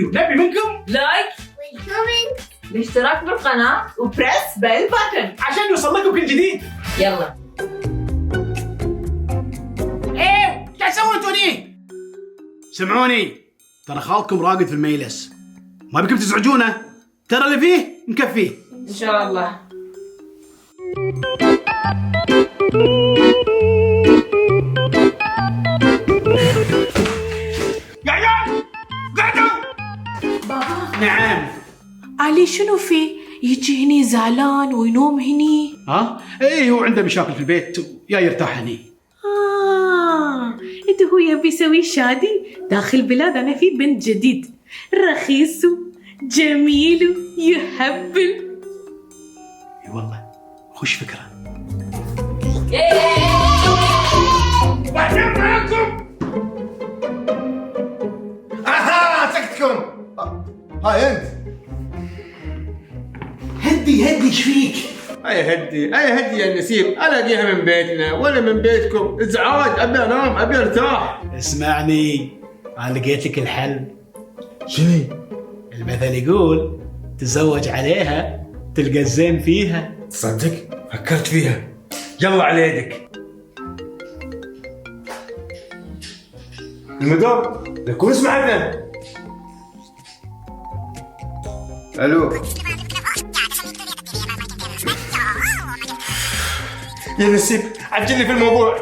الفيديو نبي منكم لايك والكومنت. الاشتراك بالقناة وبريس بيل باتن عشان يوصل لكم كل جديد. يلا. ايه ايش سويتوني؟ سمعوني، ترى خالكم راقد في الميلس، ما بكم تزعجونه، ترى اللي فيه مكفيه. إن شاء الله. قعدوا. بابا نعم. علي شنو في؟ يجي هني زعلان وينوم هني. ها؟ ايه هو عنده مشاكل في البيت يا يرتاح هني. إذا هو يبي يسوي شادي داخل بلاد أنا في بنت جديد رخيص جميل يهبل. اي والله خوش فكره. بعدين معاكم. اها سكتكم. هاي انت. هدي ايش فيك؟ اي هدي يا نسيم، الاقيها من بيتنا ولا من بيتكم، ازعاج، ابي انام، ابي ارتاح. اسمعني، انا لقيت لك الحل. شنو؟ المثل يقول تزوج عليها تلقى الزين فيها. تصدق فكرت فيها، يلا على يدك. المدام لكم اسمع عدنا. الو يا نسيب، عجلني في الموضوع.